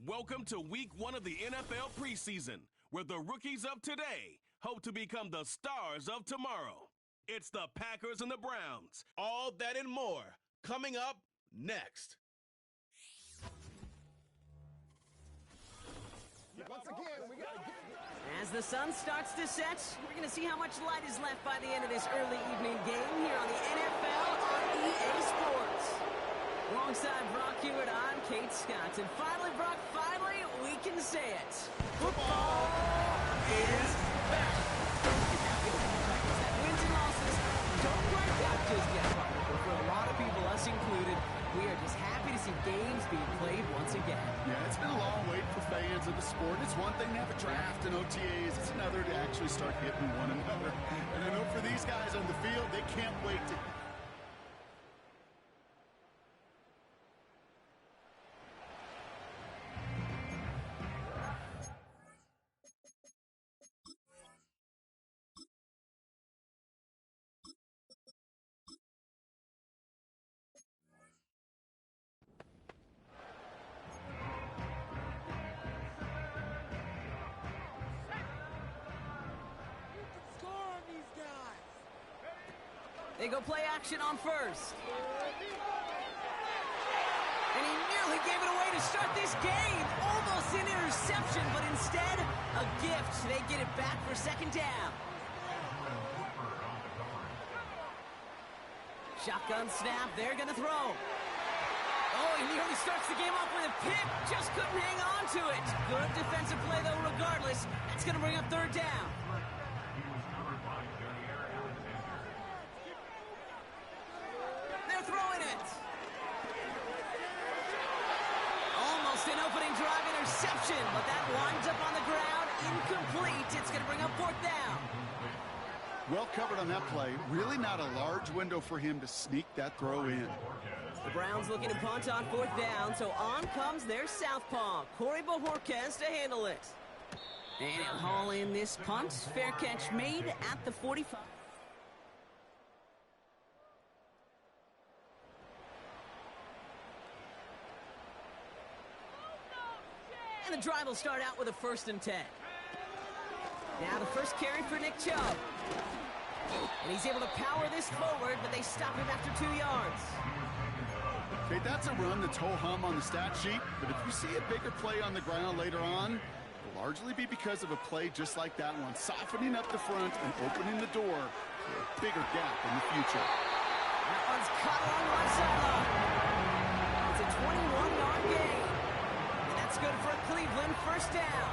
Welcome to week 1 of the NFL preseason, where the rookies of today hope to become the stars of tomorrow. It's the Packers and the Browns. All that and more coming up next. Once again, we gotta get As the sun starts to set, we're going to see how much light is left by the end of this early evening game here on the NFL on EA Sports. Alongside Brock Hewitt, I'm Kate Scott. And finally, Brock, we can say it. Football is back. Wins and losses don't quite count just yet, but for a lot of people, us included, we are just happy to see games being played once again. Yeah, it's been a long wait for fans of the sport. It's one thing to have a draft and OTAs. It's another to actually start hitting one another. And I know for these guys on the field, they can't wait to... They go play action on first. And he nearly gave it away to start this game. Almost an interception, but instead, a gift. They get it back for second down. Shotgun snap. They're going to throw. Oh, he nearly starts the game off with a pick. Just couldn't hang on to it. Good defensive play, though, regardless. That's going to bring up third down. Throwing it. Almost an opening drive interception, but that winds up on the ground, incomplete. It's going to bring up fourth down. Well covered on that play. Really not a large window for him to sneak that throw in. The Browns looking to punt on fourth down, so on comes their southpaw, Corey Bojorquez, to handle it. And he'll haul in this punt. Fair catch made at the 45. And the drive will start out with a 1st and 10. Now the first carry for Nick Chubb. And he's able to power this forward, but they stop him after 2 yards. Okay, that's a run that's ho-hum on the stat sheet, but if you see a bigger play on the ground later on, it'll largely be because of a play just like that one, softening up the front and opening the door for a bigger gap in the future. That one's caught along the right sideline. It's a 21-yard gain. That's good for a Cleveland first down.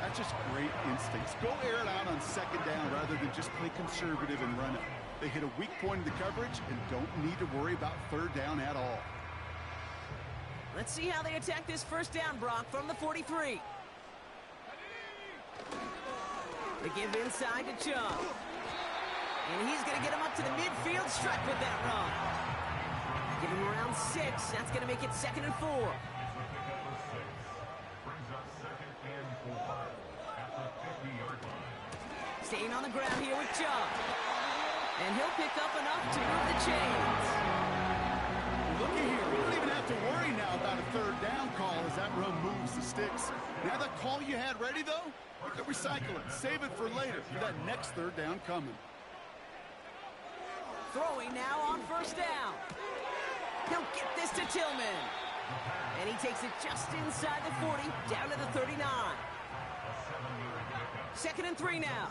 That's just great instincts. Go air it out on second down rather than just play conservative and run it. They hit a weak point in the coverage and don't need to worry about third down at all. Let's see how they attack this first down, Brock, from the 43. They give inside to Chubb. And he's going to get him up to the midfield stripe with that run. Give him around 6. That's going to make it 2nd and 4. Staying on the ground here with Chubb. And he'll pick up enough to move the chains. Looky here, we don't even have to worry now about a third down call as that run moves the sticks. Now that call you had ready, though, you can recycle it. Save it for later for that next third down coming. Throwing now on first down. He'll get this to Tillman. And he takes it just inside the 40, down to the 39. 2nd and 3 now.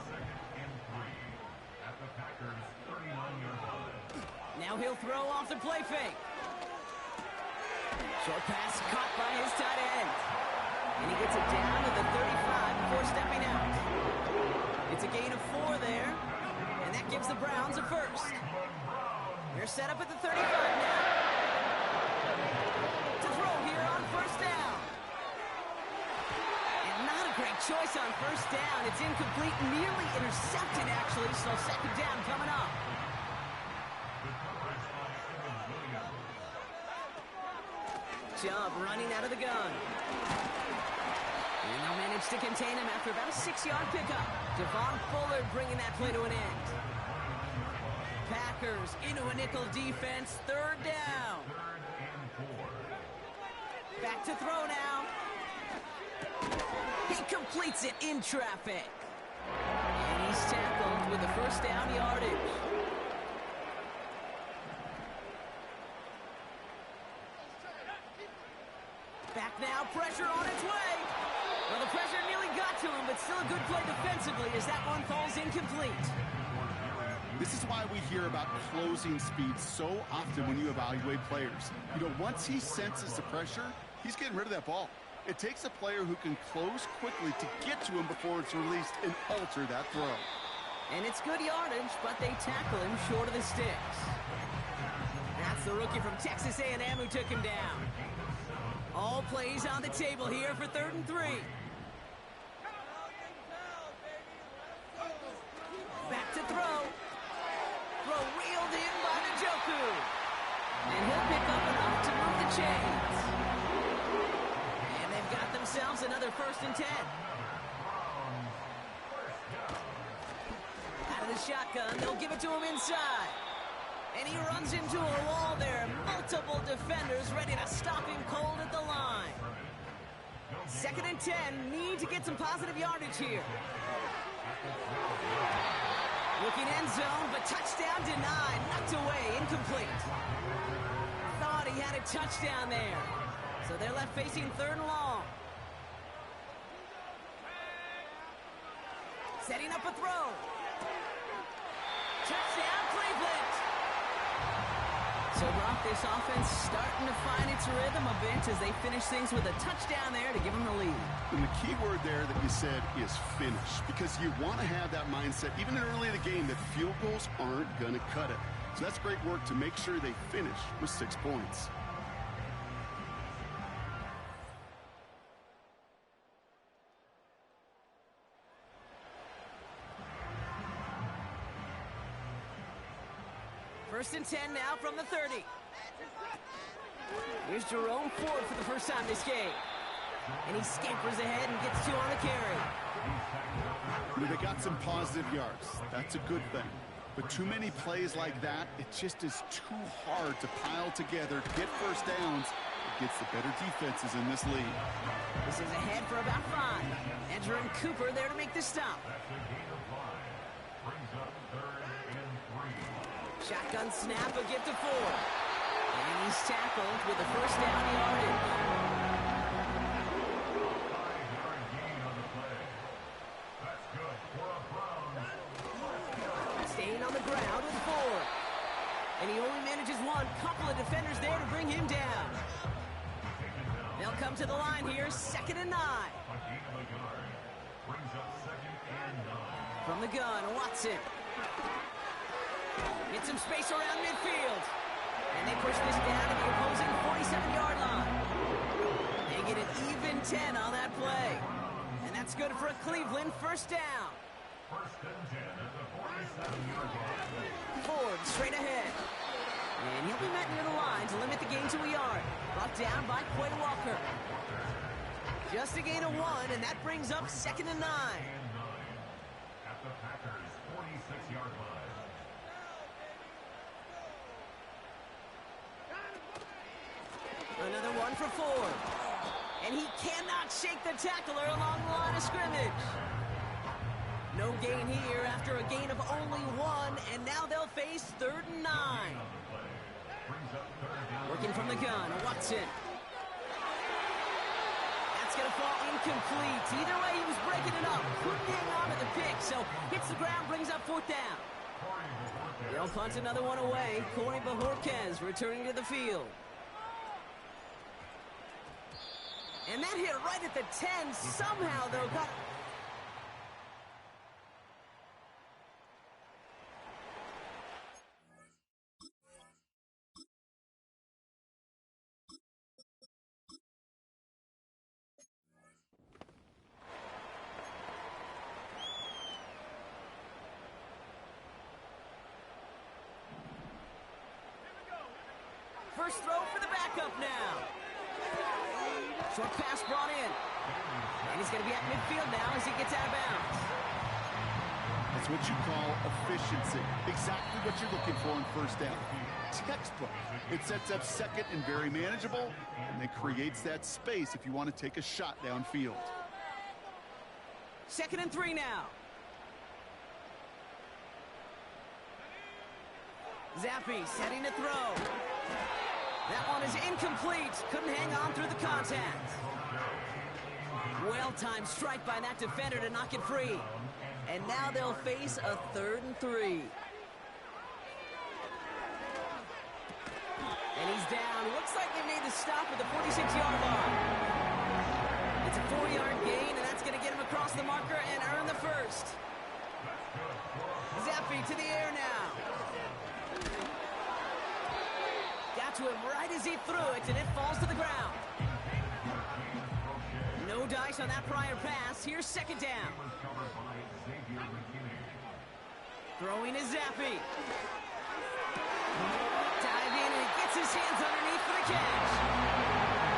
Now he'll throw off the play fake. Short pass caught by his tight end. And he gets it down to the 35 before stepping out. It's a gain of 4 there. And that gives the Browns a first. They're set up at the 35 now. To throw here on first down. Great choice on first down. It's incomplete, nearly intercepted, actually, so second down coming up. Chubb running out of the gun. And they'll manage to contain him after about a 6-yard pickup. Devon Fuller bringing that play to an end. Packers into a nickel defense, third down. Back to throw now. completes it in traffic. And he's tackled with the first down yardage. Back now, pressure on its way. Well, the pressure nearly got to him, but still a good play defensively as that one falls incomplete. This is why we hear about closing speed so often when you evaluate players. You know, once he senses the pressure, he's getting rid of that ball. It takes a player who can close quickly to get to him before it's released and alter that throw. And it's good yardage, but they tackle him short of the sticks. That's the rookie from Texas A&M who took him down. All plays on the table here for 3rd and 3. Back to throw. Throw reeled in by Njoku. And he'll pick up enough to move the chains. And they've got themselves another 1st and 10. Out of the shotgun, they'll give it to him inside. And he runs into a wall there. Multiple defenders ready to stop him cold at the line. 2nd and 10. Need to get some positive yardage here. Looking end zone, but touchdown denied. Knocked away, incomplete. Thought he had a touchdown there. So they're left facing 3rd and long. Setting up a throw. Touchdown, Cleveland. So, Brock, this offense starting to find its rhythm a bit as they finish things with a touchdown there to give them the lead. And the key word there that you said is finish, because you want to have that mindset, even early in the game, that field goals aren't going to cut it. So that's great work to make sure they finish with 6 points. First and 10 now from the 30. Here's Jerome Ford for the first time this game. And he scampers ahead and gets 2 on the carry. They got some positive yards. That's a good thing. But too many plays like that, it just is too hard to pile together, get first downs against the better defenses in this league. This is ahead for about 5. Edgerrin Cooper there to make the stop. Shotgun snap, a give to Ford. And he's tackled with the first down yardage. Staying on the ground with Ford. And he only manages one. Couple of defenders there to bring him down. They'll come to the line here, 2nd and 9. From the gun, Watson. Get some space around midfield. And they push this down to the opposing 47-yard line. They get an even 10 on that play. And that's good for a Cleveland first down. Ford straight ahead. And he'll be met near the line to limit the gain to a yard. Brought down by Quay Walker. Just a gain of 1, and that brings up 2nd and 9. At the Packers' 46-yard line. Another one for Ford. And he cannot shake the tackler along the line of scrimmage. No gain here after a gain of only 1, and now they'll face 3rd and 9. Working from the gun, Watson. That's going to fall incomplete. Either way, he was breaking it up. Couldn't hang on to the pick, so hits the ground, brings up 4th down. They'll punt another one away. Corey Bajorquez returning to the field. And that hit right at the 10. Somehow, though, got... First throw for the backup now. Short pass brought in. And he's going to be at midfield now as he gets out of bounds. That's what you call efficiency. Exactly what you're looking for in first down. Textbook. It sets up 2nd and very manageable, and it creates that space if you want to take a shot downfield. 2nd and 3 now. Zappi setting to throw. That one is incomplete. Couldn't hang on through the contact. Well-timed strike by that defender to knock it free. And now they'll face a 3rd and 3. And he's down. Looks like they made the stop at the 46-yard line. It's a 4-yard gain, and that's going to get him across the marker and earn the first. Zappi to the air now. Got to him right as he threw it, and it falls to the ground. No dice on that prior pass. Here's 2nd down. Throwing is Zappi. Dive in, and he gets his hands underneath for the catch.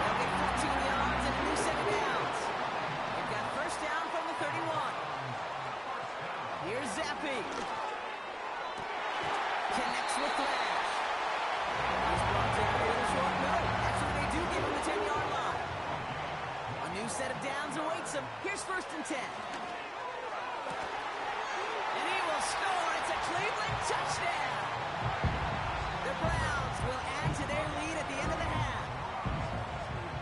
They'll get 14 yards and a new set of downs. They've got 1st down from the 31. Here's Zappi. Connects with Flash. He's brought down a little short. No, actually they do give him the 10-yard line. A new set of downs awaits him. Here's 1st and 10. And he will score. It's a Cleveland touchdown. The Browns will add to their lead at the end of the half.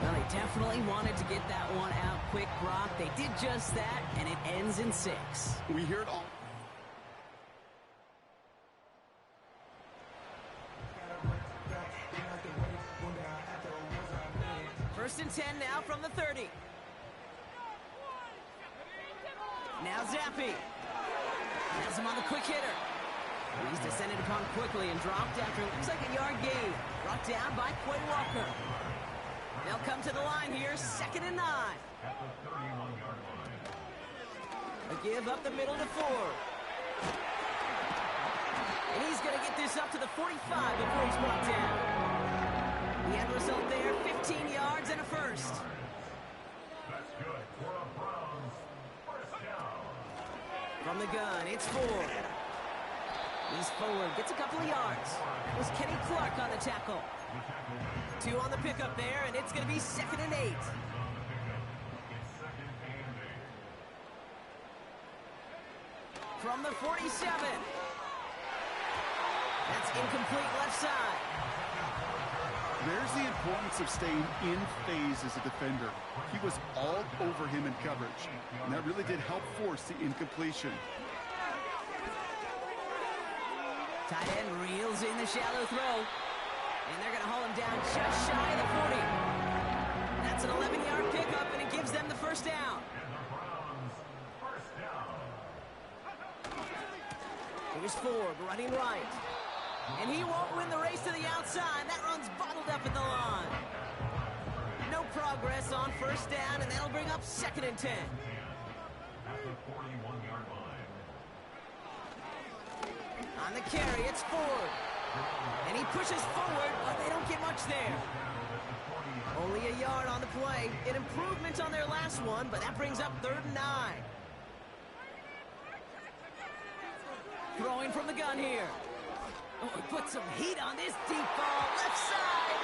Well, they definitely wanted to get that one out quick, Brock. They did just that, and it ends in 6. We hear it all. 1st and 10 now from the 30. Now Zappi. Has him on the quick hitter. He's descended upon quickly and dropped after it looks like a yard gain. Brought down by Quay Walker. They'll come to the line here, 2nd and 9. At the 31-yard line. A give up the middle to Ford. And he's going to get this up to the 45 before he's brought down. The end result there, 15 yards and a first. That's good for the Browns. 1st down. From the gun, it's Ford. He's forward, gets a couple of yards. That was Kenny Clark on the tackle. 2 on the pickup there, and it's going to be 2nd and 8. From the 47. That's incomplete left side. There's the importance of staying in phase as a defender. He was all over him in coverage, and that really did help force the incompletion. Tight end reels in the shallow throw, and they're going to haul him down just shy of the 40. That's an 11-yard pickup, and it gives them the 1st down. Here's Ford running right. And he won't win the race to the outside. That run's bottled up at the line. No progress on 1st down, and that'll bring up 2nd and 10. At the 41-yard line. On the carry, it's Ford. And he pushes forward, but they don't get much there. Only a yard on the play. An improvement on their last one, but that brings up 3rd and 9. Throwing from the gun here. Oh, he put some heat on this deep ball, left side.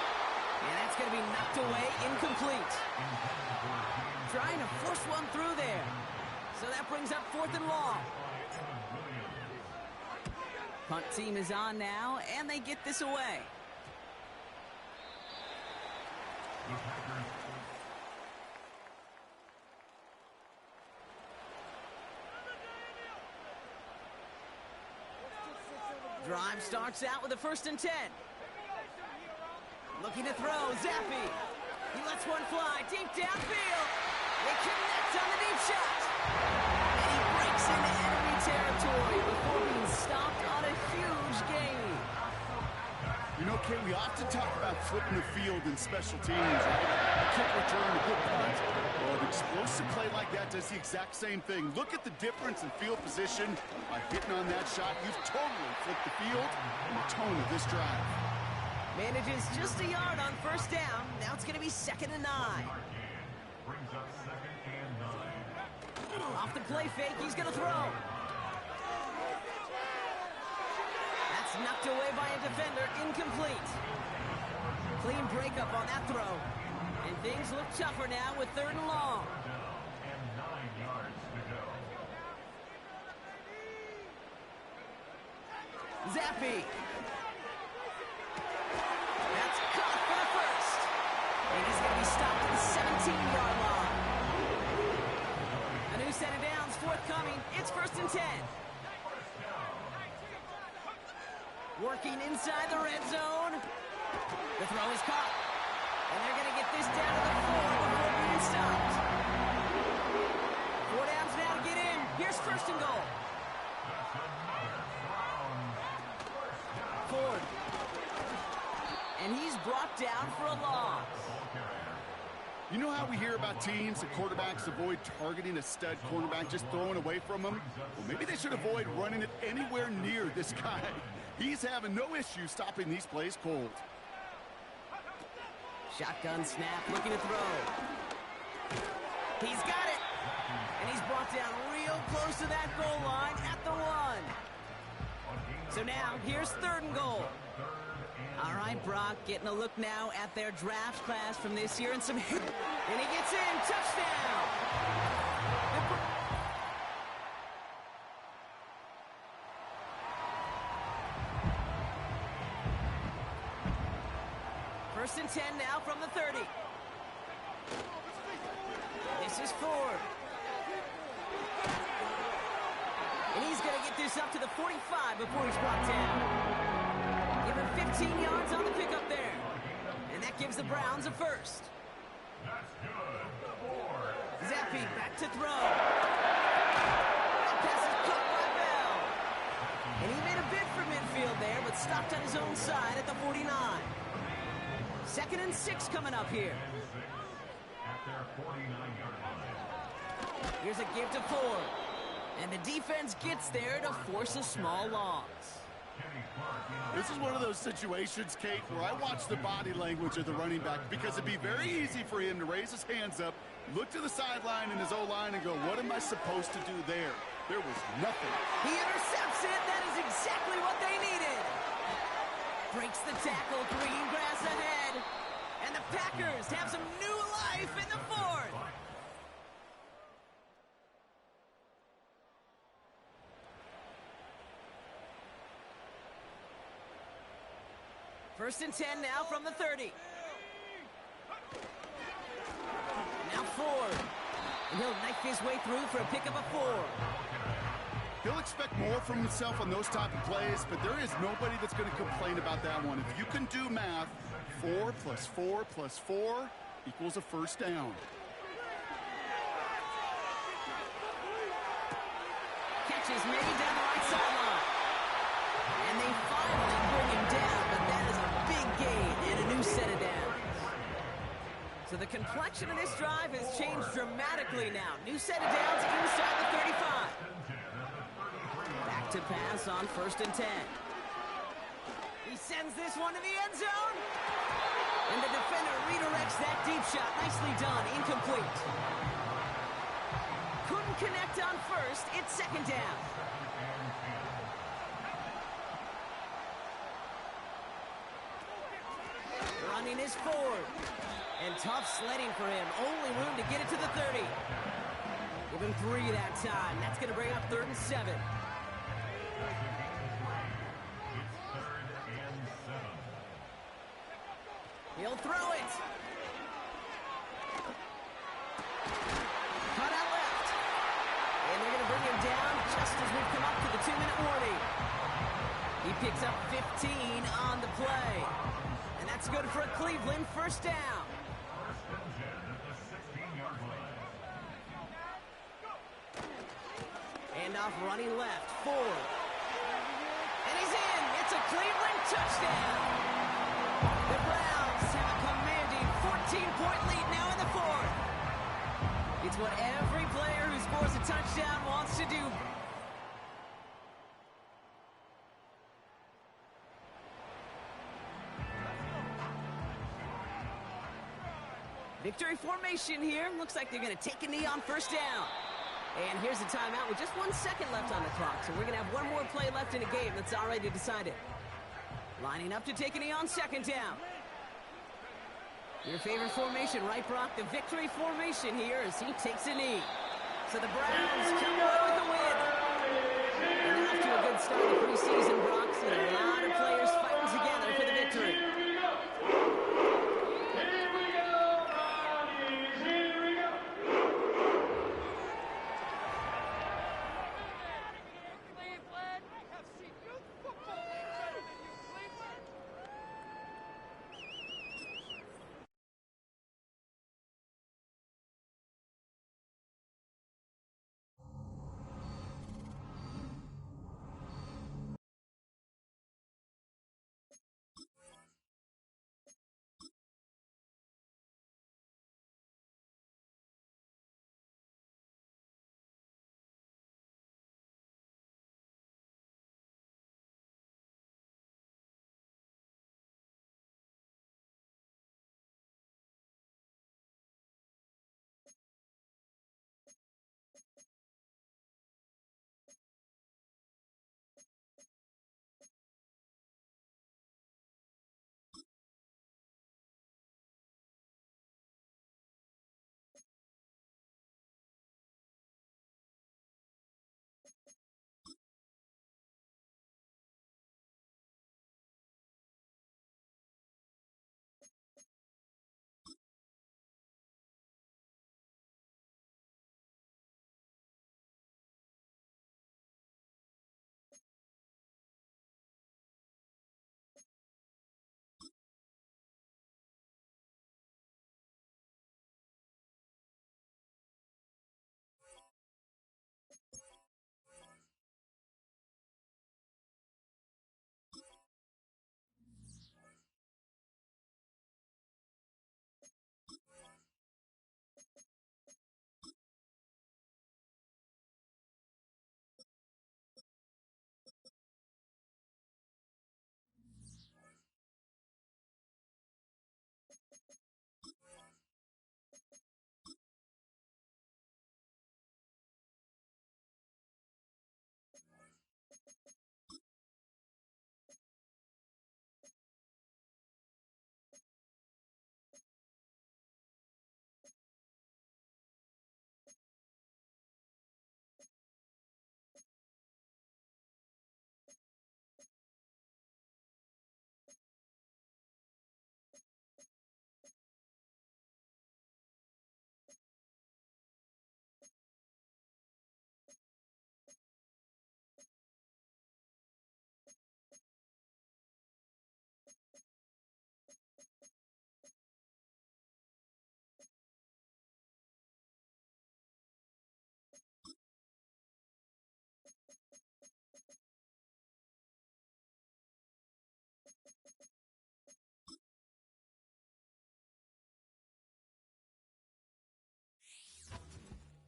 And that's going to be knocked away, incomplete. Trying to force one through there. So that brings up 4th and long. Punt team is on now, and they get this away. Drive starts out with a 1st and 10. Looking to throw, Zappi. He lets one fly, deep downfield. They connect on the deep shot. And he breaks into enemy territory before being stopped on a huge gain. You know, Kay, we often talk about flipping the field in special teams, right? A kick return, a good punt. Well, an explosive play like that does the exact same thing. Look at the difference in field position. By hitting on that shot, you've totally flipped the field and the tone of this drive. Manages just a yard on 1st down. Now it's going to be 2nd and 9. Brings up 2nd and 9. Off the play fake, he's going to throw. That's knocked away by a defender, incomplete. Clean breakup on that throw. And things look tougher now with 3rd and long. And 9 yards to go. Zappi. That's caught for the first. And he's going to be stopped at the 17-yard line. A new set of downs forthcoming. It's 1st and 10. Working inside the red zone. The throw is caught. And they're going to get this down to the 4 before being stopped. 4 downs now to get in. Here's 1st and goal. Ford. And he's brought down for a loss. You know how we hear about teams and quarterbacks avoid targeting a stud cornerback, just throwing away from him? Well, maybe they should avoid running it anywhere near this guy. He's having no issue stopping these plays cold. Shotgun snap, looking to throw. He's got it. And he's brought down real close to that goal line at the 1. So now, here's 3rd and goal. All right, Brock getting a look now at their draft class from this year and some hit. And he gets in, touchdown. First and 10 now from the 30. This is Ford. And he's going to get this up to the 45 before he's brought down. Give him 15 yards on the pickup there. And that gives the Browns a first. That's good. Zappi back to throw. That pass is caught by Bell. And he made a bid for midfield there, but stopped on his own side at the 49. 2nd and 6 coming up here. At their 49-yard line. Here's a give to Ford. And the defense gets there to force a small loss. This is one of those situations, Kate, where I watch the body language of the running back because it'd be very easy for him to raise his hands up, look to the sideline in his O-line and go, what am I supposed to do there? There was nothing. He intercepts it. That is exactly what they needed. Breaks the tackle, green grass ahead. And the Packers have some new life in the 4th. First and 10 now from the 30. Now Ford. And he'll knife his way through for a pickup of 4. He'll expect more from himself on those type of plays, but there is nobody that's going to complain about that one. If you can do math, 4 plus 4 plus 4 equals a first down. Catch is made down the right sideline. And they finally bring him down, but that is a big gain and a new set of downs. So the complexion of this drive has changed dramatically now. New set of downs inside the 35. Back to pass on 1st and 10. He sends this one to the end zone. And the defender redirects that deep shot. Nicely done. Incomplete. Couldn't connect on 1st. It's 2nd down. Running is Ford. And tough sledding for him. Only room to get it to the 30. Give him 3 that time. That's going to bring up 3rd and 7. He'll throw it. Cut out left. And they're going to bring him down just as we've come up to the 2-minute warning. He picks up 15 on the play. And that's good for a Cleveland first down. Handoff running left. Ford. And he's in. It's a Cleveland touchdown. The Browns have a commanding 14-point lead now in the 4th. It's what every player who scores a touchdown wants to do. Victory formation here. Looks like they're going to take a knee on 1st down. And here's a timeout with just 1 second left on the clock. So we're going to have one more play left in a game that's already decided. Lining up to take a knee on 2nd down. Your favorite formation, right, Brock? The victory formation here as he takes a knee. So the Browns come away with the win. And they'll have to a good start in the preseason, Brock. Seen a lot of players fighting together for the victory.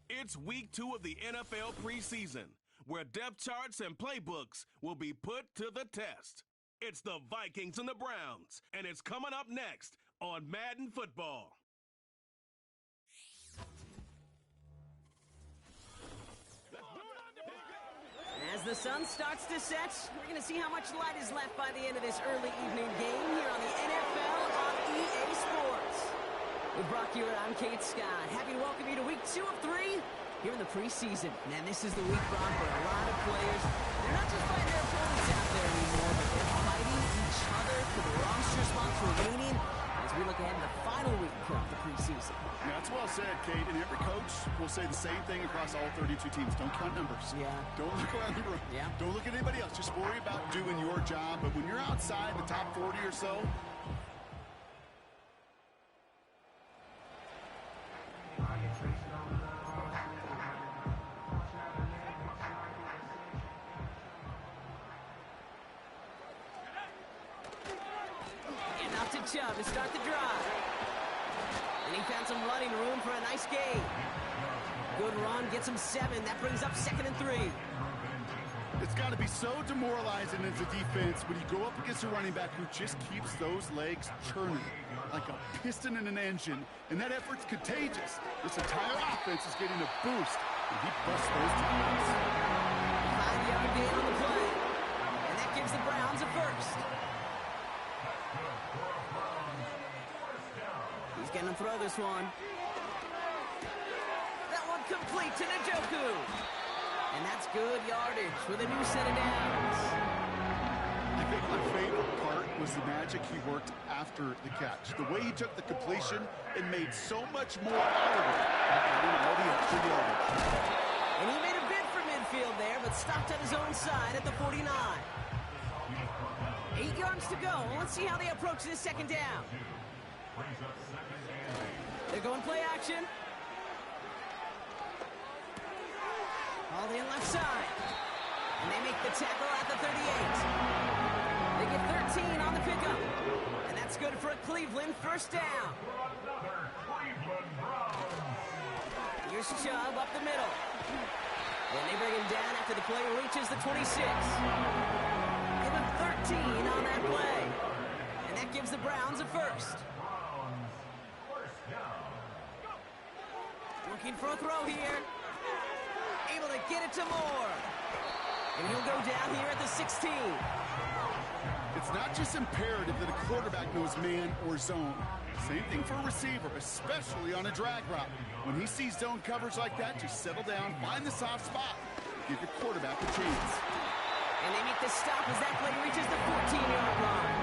It's week 2 of the NFL preseason, where depth charts and playbooks will be put to the test. It's the Vikings and the Browns, and it's coming up next on Madden Football. As the sun starts to set, we're going to see how much light is left by the end of this early evening game here on the NFL on EA Sports. With Brock Hewitt, I'm Kate Scott. Happy to welcome you to week 2 of 3 here in the preseason. Man, this is the week, Brock, for a lot of players. They're not just fighting their opponents out there anymore, but they're fighting each other for the roster spots remaining as we look ahead to the final week of the preseason. Yeah, that's well said, Kate. And every coach will say the same thing across all 32 teams. Don't count numbers. Yeah. Don't look around the room. Yeah. Don't look at anybody else. Just worry about doing your job. But when you're outside the top 40 or so, And out to Chubb to start the drive. And he found some running room for a nice gain. Good run, gets him 7. That brings up 2nd and 3. it's got to be so demoralizing as a defense when you go up against a running back who just keeps those legs churning like a piston in an engine, and that effort's contagious. This entire offense is getting a boost, and he busts those tackles. 5-yard gain on the play. And that gives the Browns a first. He's going to throw this one. That one complete to Njoku. And that's good yardage with a new set of downs. I think my favorite part was the magic he worked after the catch. The way he took the completion and made so much more out of it. All the extra yardage. And he made a bid for midfield there, but stopped on his own side at the 49. 8 yards to go. Let's see how they approach this second down. They're going play action. All in left side. And they make the tackle at the 38. They get 13 on the pickup. And that's good for a Cleveland first down. Here's Chubb up the middle. And they bring him down after the play reaches the 26. Give him 13 on that play. And that gives the Browns a first. Looking for a throw here. Able to get it to Moore. And he'll go down here at the 16. It's not just imperative that a quarterback knows man or zone. Same thing for a receiver, especially on a drag route. When he sees zone coverage like that, just settle down, find the soft spot, give your quarterback a chance. And they make the stop as that play reaches the 14-yard line.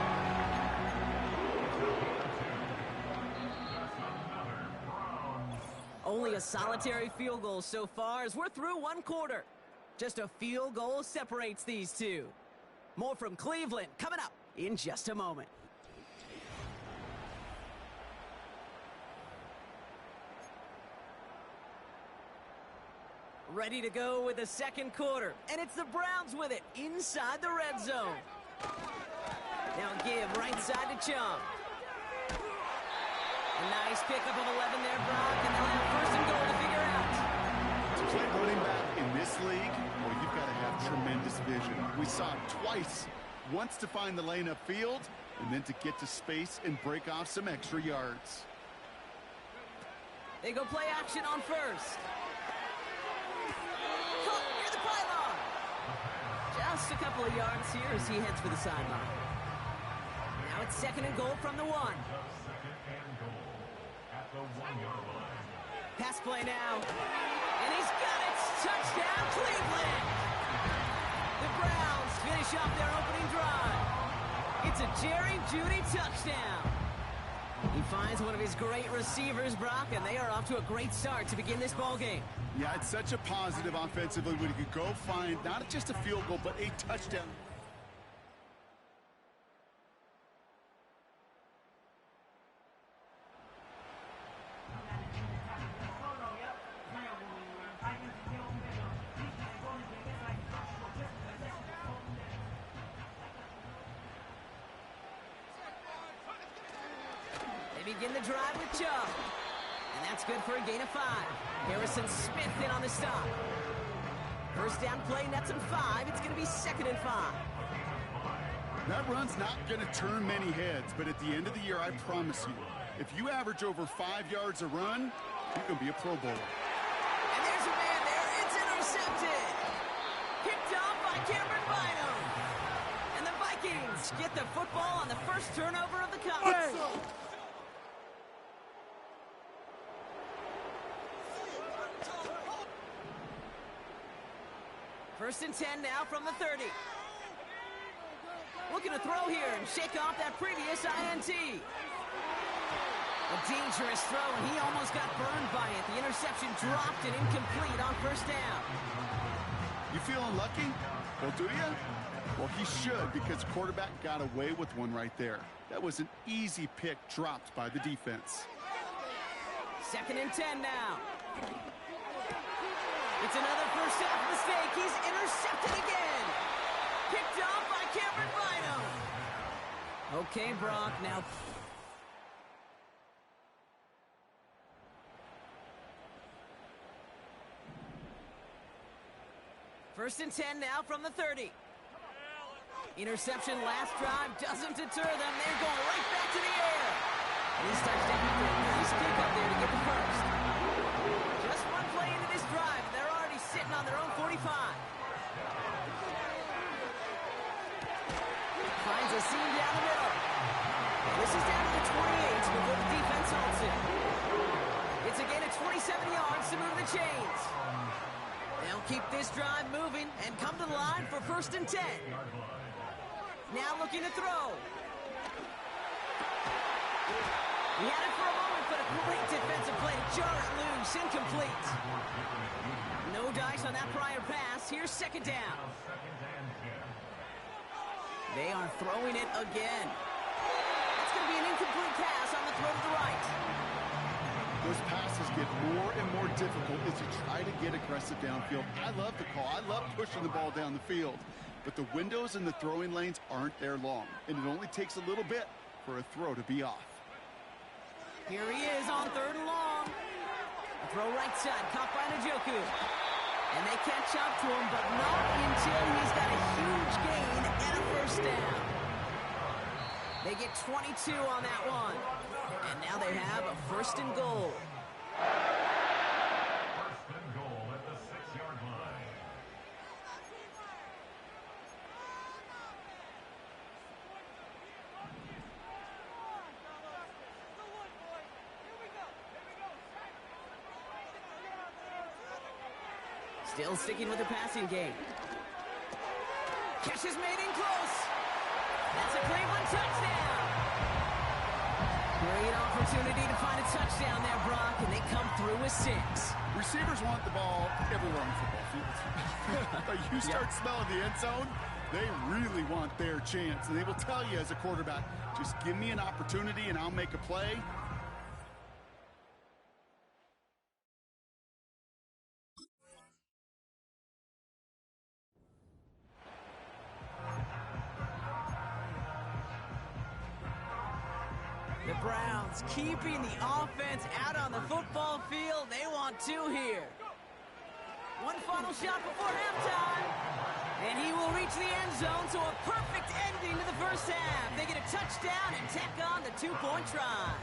Only a solitary field goal so far as we're through one quarter. Just a field goal separates these two. More from Cleveland coming up in just a moment. Ready to go with the second quarter. And it's the Browns with it inside the red zone. Now give right side to Chum. A nice pickup of 11 there, Brock. And they'll have first and goal to figure out. To play running back in this league, well, you've got to have tremendous vision. We saw it twice. Once to find the lane upfield, and then to get to space and break off some extra yards. They go play action on first. Caught near the pylon. Just a couple of yards here as he heads for the sideline. Now it's second and goal from the 1. Pass play now. And he's got it. Touchdown, Cleveland. The Browns finish off their opening drive. It's a Jerry Jeudy touchdown. He finds one of his great receivers, Brock, and they are off to a great start to begin this ball game. Yeah, it's such a positive offensively when you could go find not just a field goal, but a touchdown. Begin the drive with Chubb. And that's good for a gain of 5. Harrison Smith in on the stop. First down play, nets him 5. It's going to be second and 5. That run's not going to turn many heads, but at the end of the year, I promise you, if you average over 5 yards a run, you're going to be a Pro Bowler. And there's a man there. It's intercepted. Picked off by Cameron Bynum. And the Vikings get the football on the first turnover of the contest. First and 10 now from the 30. Looking to throw here and shake off that previous INT. A dangerous throw, and he almost got burned by it. The interception dropped and incomplete on first down. You feeling lucky? Well, do you? Well, he should, because the quarterback got away with one right there. That was an easy pick dropped by the defense. Second and 10 now. It's another first half mistake. He's intercepted again. Picked off by Cameron Bynum. Okay, Brock, now. First and 10 now from the 30. Interception last drive doesn't deter them. They're going right back to the air. And he's touchdown after a nice kick up there to get the first. Just one play into this drive. They're already sitting on their own 45. Finds a seam down the middle. And this is down to the 28 before the defense holds it. It's a gain of 27 yards to move the chains. They'll keep this drive moving and come to the line for 1st and 10. Now looking to throw. He had it for a moment, but a great defensive play to jar it loose. Incomplete. No dice on that prior pass. Here's 2nd down. They are throwing it again. It's going to be an incomplete pass on the throw to the right. Those passes get more and more difficult as you try to get aggressive downfield. I love the call. I love pushing the ball down the field. But the windows in the throwing lanes aren't there long, and it only takes a little bit for a throw to be off. Here he is on 3rd and long. A throw right side, caught by Njoku. And they catch up to him, but not until he's got a huge gain and a 1st down. They get 22 on that one. And now they have a 1st and goal. 1st and goal at the 6-yard line. Still sticking with the passing game. Catch is made in close. That's a Cleveland touchdown. Great opportunity to find a touchdown there, Brock, and they come through with 6. Receivers want the ball everywhere on the football field. But you start smelling the end zone, they really want their chance. And they will tell you as a quarterback, just give me an opportunity and I'll make a play. The Browns keeping the offense out on the football field. They want 2 here. One final shot before halftime. And he will reach the end zone, so a perfect ending to the 1st half. They get a touchdown and tack on the 2-point try.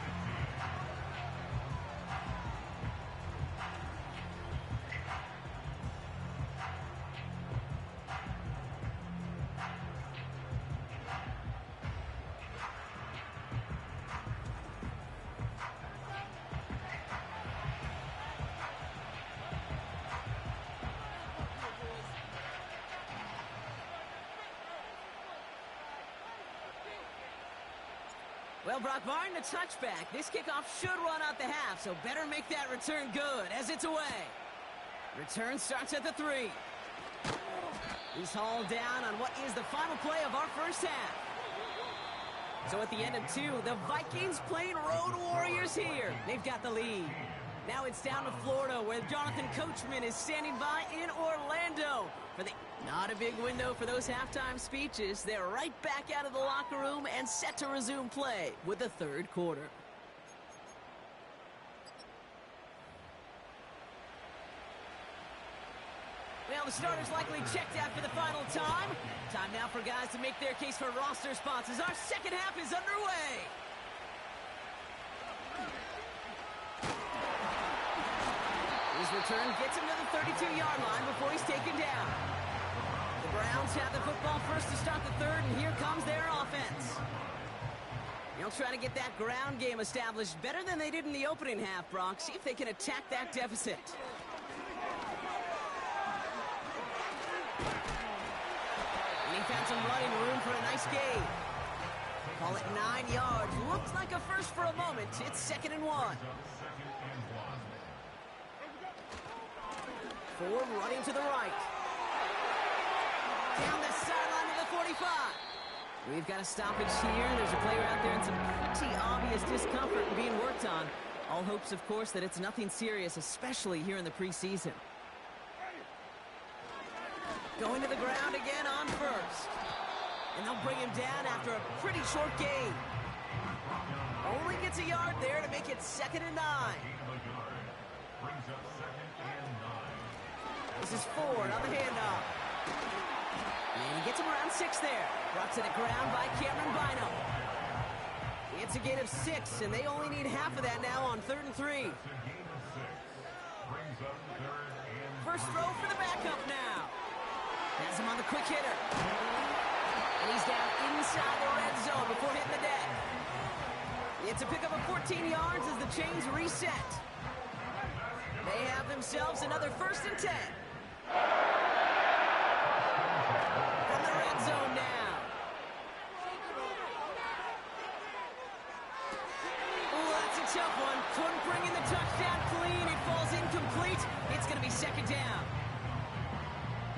Well, Brock, barring the touchback, this kickoff should run out the half, so better make that return good as it's away. Return starts at the 3. He's hauled down on what is the final play of our 1st half. So at the end of 2, the Vikings playing Road Warriors here. They've got the lead. Now it's down to Florida, where Jonathan Coachman is standing by in Orlando. Not a big window for those halftime speeches. They're right back out of the locker room and set to resume play with the 3rd quarter. Well, the starter's likely checked out for the final time. Time now for guys to make their case for roster spots as our 2nd half is underway. His return gets him to the 32-yard line before he's taken down. The Browns have the football first to start the 3rd, and here comes their offense. They'll try to get that ground game established better than they did in the opening half, Brock. See if they can attack that deficit. And he found some running room for a nice gain. Call it 9 yards. Looks like a first for a moment. It's 2nd and 1. 4 running to the right. Down the sideline to the 45. We've got a stoppage here. There's a player out there in some pretty obvious discomfort being worked on. All hopes, of course, that it's nothing serious, especially here in the preseason. Going to the ground again on 1st. And they'll bring him down after a pretty short gain. Only gets a yard there to make it 2nd and 9. This is Ford on the handoff. And he gets him around 6 there. Brought to the ground by Cameron Bynum. It's a gain of 6, and they only need half of that now on 3rd and 3. First throw for the backup now. Has him on the quick hitter. And he's down inside the red zone before hitting the deck. It's a pickup of 14 yards as the chains reset. They have themselves another 1st and 10. From the red zone now. Oh, that's a tough one. Couldn't bring in the touchdown clean. It falls incomplete. It's going to be second down.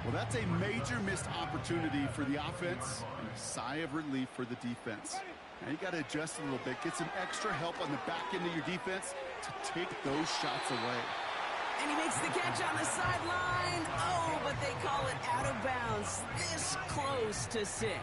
Well, that's a major missed opportunity for the offense and a sigh of relief for the defense. Now you got to adjust a little bit, get some extra help on the back end of your defense to take those shots away. And he makes the catch on the sideline. Oh, but they call it out of bounds. This close to 6.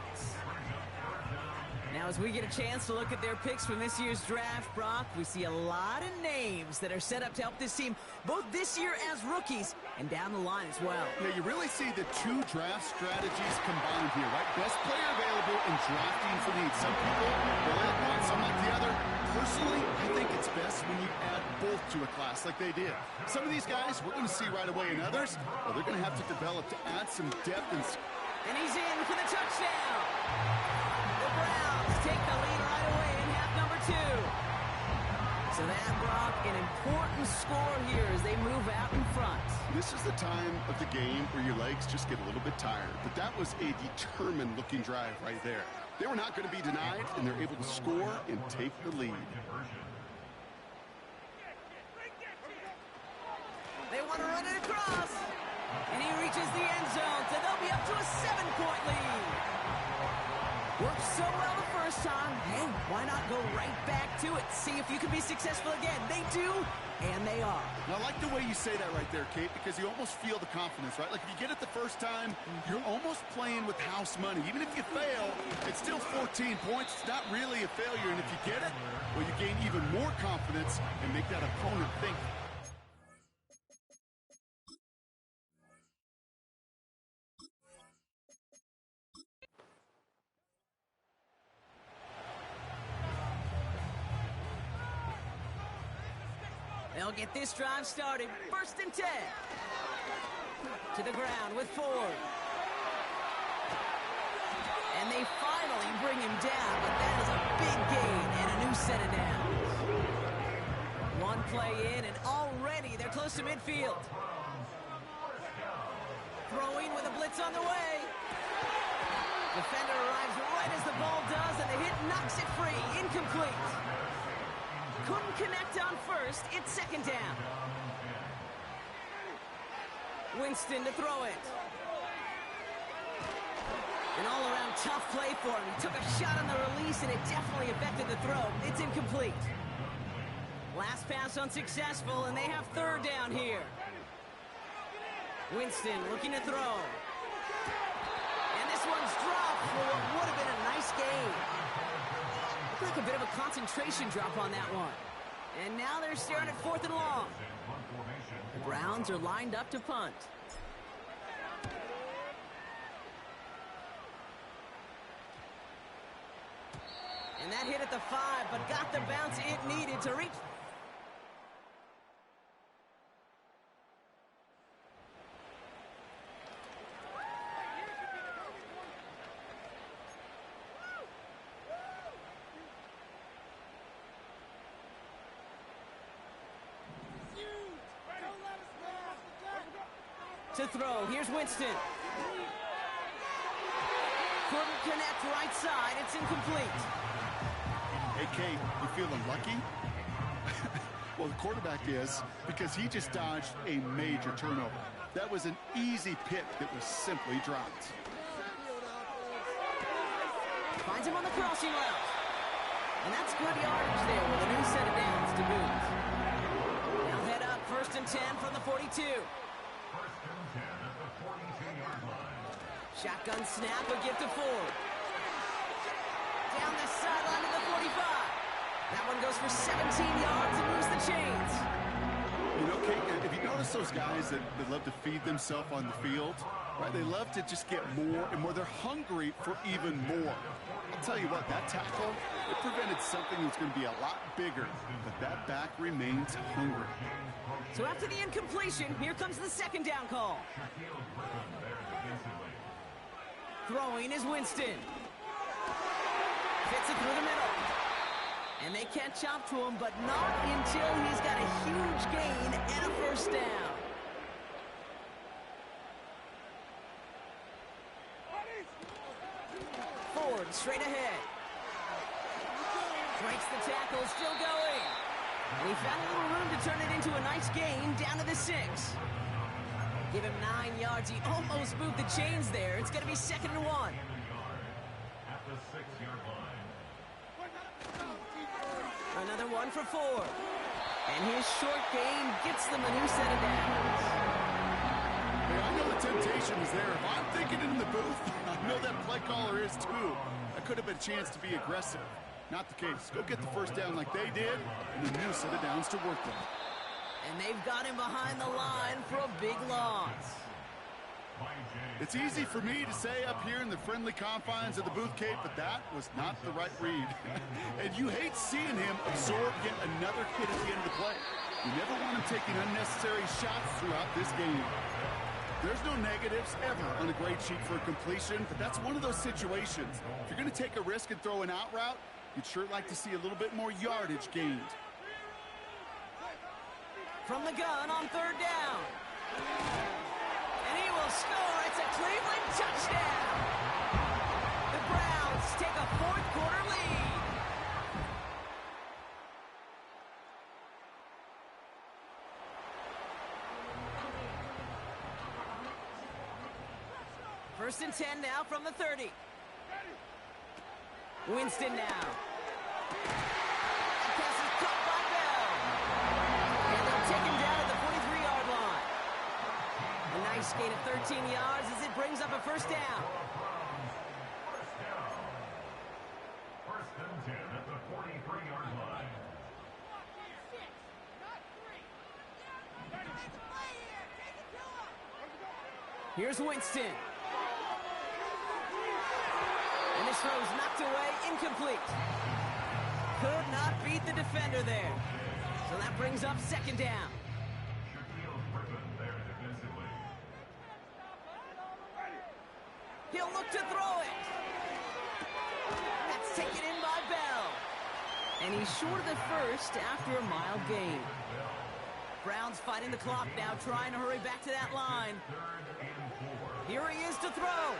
Now, as we get a chance to look at their picks from this year's draft, Brock, we see a lot of names that are set up to help this team, both this year as rookies and down the line as well. Yeah, you really see the two draft strategies combined here, right? Best player available and drafting for need. Some people will add one, some like the other. Personally, I think it's best when you add both to a class like they did. Some of these guys we're going to see right away, and others, well, they're going to have to develop to add some depth. And he's in for the touchdown. The Browns take the lead right away in half number 2. So that, Brock, an important score here as they move out in front. This is the time of the game where your legs just get a little bit tired. But that was a determined-looking drive right there. They were not going to be denied, and they're able to score and take the lead. They want to run it across. And he reaches the end zone, so they'll be up to a 7-point lead. Worked so well the first time. Hey, why not go right back to it? See if you can be successful again. They do, and they are. And I like the way you say that right there, Kate, because you almost feel the confidence, right? Like if you get it the first time, you're almost playing with house money. Even if you fail, it's still 14 points. It's not really a failure. And if you get it, well, you gain even more confidence and make that opponent think. They'll get this drive started. 1st and 10. To the ground with Ford. And they finally bring him down, but that is a big gain and a new set of downs. One play in, and already they're close to midfield. Throwing with a blitz on the way. Defender arrives right as the ball does, and the hit knocks it free. Incomplete. Couldn't connect on first. It's 2nd down. Winston to throw it. An all-around tough play for him. He took a shot on the release, and it definitely affected the throw. It's incomplete. Last pass unsuccessful, and they have 3rd down here. Winston looking to throw. And this one's dropped for what would have been a nice gain. Looked like a bit of a concentration drop on that one. And now they're staring at 4th and long. The Browns are lined up to punt. And that hit at the 5, but got the bounce it needed to reach. To throw. Here's Winston. Couldn't connect right side. It's incomplete. Hey, Kate, you feeling lucky? Well, the quarterback is, because he just dodged a major turnover. That was an easy pick that was simply dropped. Finds him on the crossing route. And that's good yardage there with a new set of downs to boot. Now head up 1st and 10 from the 42. Shotgun snap, a give to Ford. Down the sideline to the 45. That one goes for 17 yards and moves the chains. You know, Kate, if you notice those guys that love to feed themselves on the field, right? They love to just get more and more. They're hungry for even more. I'll tell you what, that tackle, it prevented something that's going to be a lot bigger, but that back remains hungry. So after the incompletion, here comes the 2nd down call. Throwing is Winston. Fits it through the middle. And they catch up to him, but not until he's got a huge gain and a 1st down. Straight ahead. Breaks the tackle, still going. And he found a little room to turn it into a nice gain, down to the 6. Give him 9 yards. He almost moved the chains there. It's going to be 2nd and 1. At the 6-yard line. Another one for 4. And his short gain gets them a new set of downs. Hey, I know the temptation is there. If I'm thinking it in the booth, I know that play caller is too. That could have been a chance to be aggressive. Not the case. Go get the first down like they did, and a new set of downs to work with. And they've got him behind the line for a big loss. It's easy for me to say up here in the friendly confines of the booth, Kate, but that was not the right read. And you hate seeing him absorb yet another hit at the end of the play. You never want him taking unnecessary shots throughout this game. There's no negatives ever on a grade sheet for a completion, but that's one of those situations. If you're going to take a risk and throw an out route, you'd sure like to see a little bit more yardage gained. From the gun on 3rd down. And he will score. It's a Cleveland touchdown. The Browns take a 4th quarter lead. First and 10 now from the 30. Winston now. That pass is caught by Bell. And they'll take him down at the 43-yard line. A nice gain of 13 yards as it brings up a 1st down. First and 10 at the 43-yard line. Here's Winston. And this throw's knocked away, incomplete. Could not beat the defender there. So that brings up 2nd down. He'll look to throw it. That's taken in by Bell. And he's short of the 1st after a mild gain. Browns fighting the clock now, trying to hurry back to that line. Here he is to throw.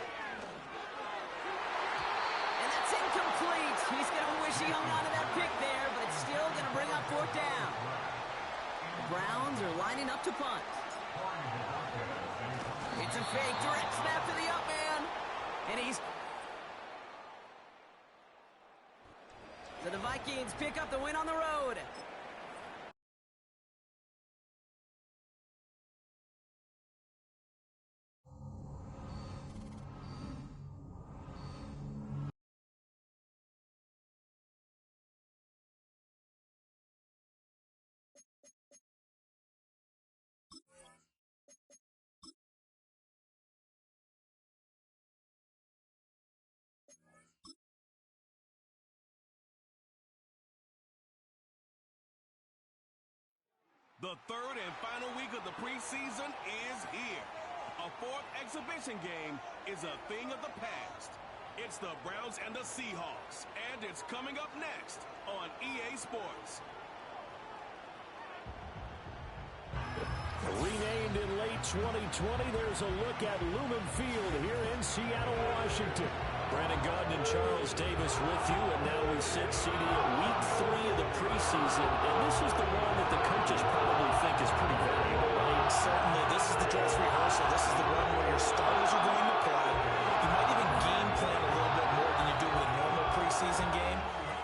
And that's incomplete. He's going to wish he hung on to that pick there, but it's still going to bring up 4th down. The Browns are lining up to punt. It's a fake, direct snap to the up man. And he's... So the Vikings pick up the win on the road. The 3rd and final week of the preseason is here. A 4th exhibition game is a thing of the past. It's the Browns and the Seahawks, and it's coming up next on EA Sports. Renamed in late 2020, there's a look at Lumen Field here in Seattle, Washington. Brandon Gaudin and Charles Davis with you, and now we sit CD at week 3 of the preseason, and this is the one that the coaches probably think is pretty valuable, right? Certainly, this is the dress rehearsal. This is the one where your starters are going to play. You might even game plan a little bit more than you do with a normal preseason game,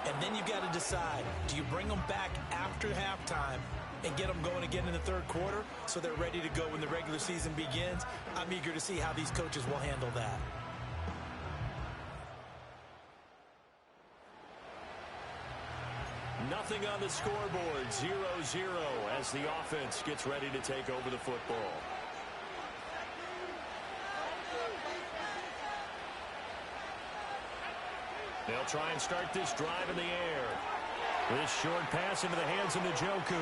and then you've got to decide, do you bring them back after halftime and get them going again in the 3rd quarter so they're ready to go when the regular season begins? I'm eager to see how these coaches will handle that. Nothing on the scoreboard, 0-0 as the offense gets ready to take over the football. They'll try and start this drive in the air. This short pass into the hands of Njoku.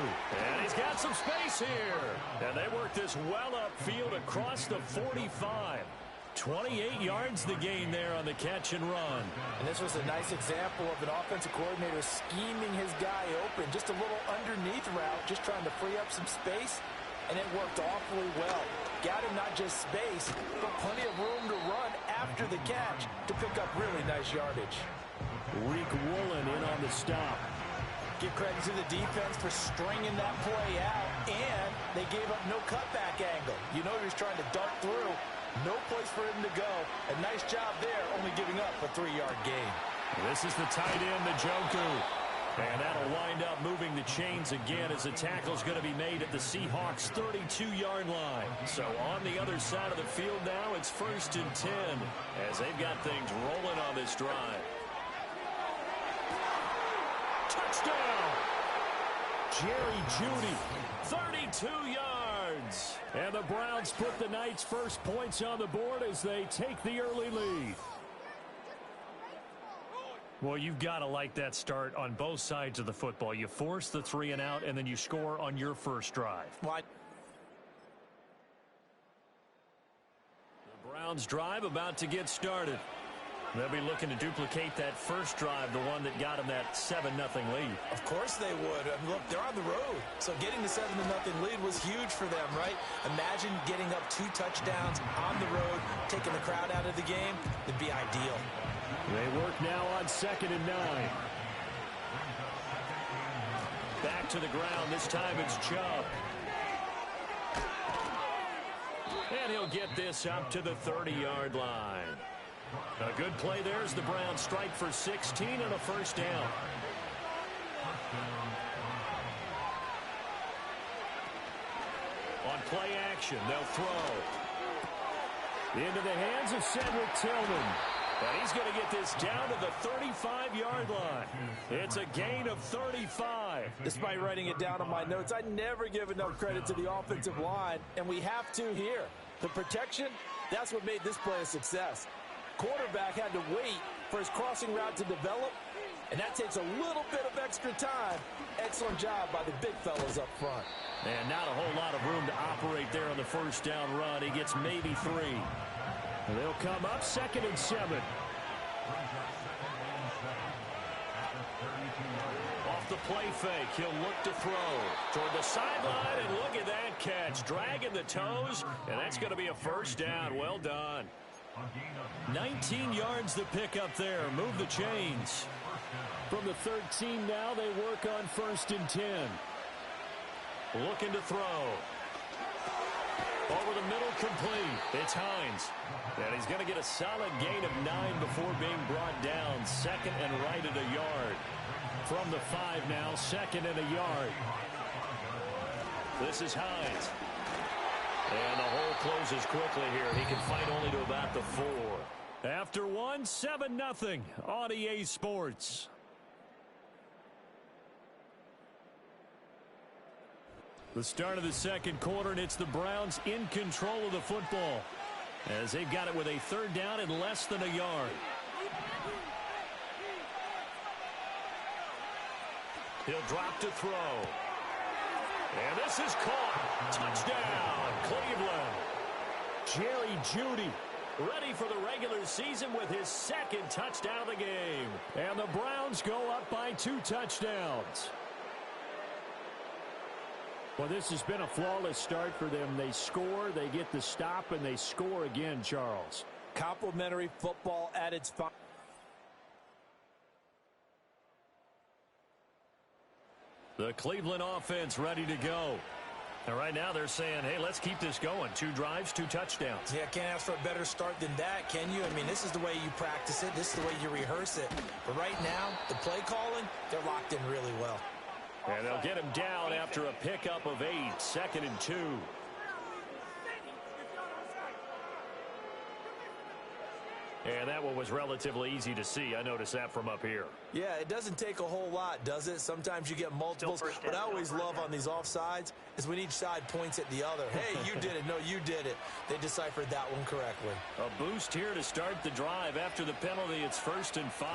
And he's got some space here. And they work this well upfield across the 45. 28 yards the gain there on the catch and run. And this was a nice example of an offensive coordinator scheming his guy open. Just a little underneath route, just trying to free up some space. and it worked awfully well. Got him not just space, but plenty of room to run after the catch to pick up really nice yardage. Reek Woolen in on the stop. Give credit to the defense for stringing that play out, and they gave up no cutback angle. You know he was trying to dart through. No place for him to go. A nice job there, only giving up a 3-yard gain. This is the tight end, Njoku. And that'll wind up moving the chains again as the tackle's going to be made at the Seahawks' 32-yard line. So on the other side of the field now, it's 1st and 10 as they've got things rolling on this drive. Touchdown! Jerry Jeudy, 32 yards. And the Browns put the Knights' first points on the board as they take the early lead. Well, you've got to like that start on both sides of the football. You force the 3 and out, and then you score on your first drive. Why? The Browns drive about to get started. They'll be looking to duplicate that first drive, the one that got them that 7-0 lead. Of course they would. I mean, look, they're on the road. So getting the 7-0 lead was huge for them, right? Imagine getting up 2 touchdowns on the road, taking the crowd out of the game. It'd be ideal. They work now on 2nd and 9. Back to the ground. This time it's Chubb. And he'll get this up to the 30-yard line. A good play there as the Browns strike for 16 and a first down. On play action, they'll throw. Into the hands of Cedric Tillman. And he's going to get this down to the 35-yard line. It's a gain of 35. Despite writing it down on my notes, I never give enough credit to the offensive line, and we have to here. The protection, that's what made this play a success. Quarterback had to wait for his crossing route to develop, and that takes a little bit of extra time. Excellent job by the big fellas up front. And not a whole lot of room to operate there on the first down run. He gets maybe 3. And they'll come up 2nd and 7. Off the play fake, he'll look to throw toward the sideline, and look at that catch. Dragging the toes, and that's going to be a first down. Well done. 19 yards to pick up there. Move the chains. From the 13 now, they work on 1st and 10. Looking to throw. Over the middle, complete. It's Hines. And he's going to get a solid gain of 9 before being brought down. 2nd and right at a yard. From the 5 now, 2nd and a yard. This is Hines. And the hole closes quickly here. He can fight only to about the 4. After 1, 7-0 on EA Sports. The start of the second quarter, and it's the Browns in control of the football as they've got it with a 3rd down and less than a yard. He'll drop to throw. And this is caught. Touchdown, Cleveland. Jerry Jeudy ready for the regular season with his 2nd touchdown of the game. And the Browns go up by 2 touchdowns. Well, this has been a flawless start for them. They score, they get the stop, and they score again, Charles. Complimentary football at its finest. The Cleveland offense ready to go. And right now they're saying, hey, let's keep this going. 2 drives, 2 touchdowns. Yeah, can't ask for a better start than that, can you? I mean, this is the way you practice it. This is the way you rehearse it. But right now, the play calling, they're locked in really well. And they'll get him down after a pickup of 8, 2nd and 2. And that one was relatively easy to see. I noticed that from up here. Yeah, it doesn't take a whole lot, does it? Sometimes you get multiples. What I always love on these offsides is when each side points at the other. Hey, you did it. No, you did it. They deciphered that one correctly. A boost here to start the drive. After the penalty, it's 1st and 5.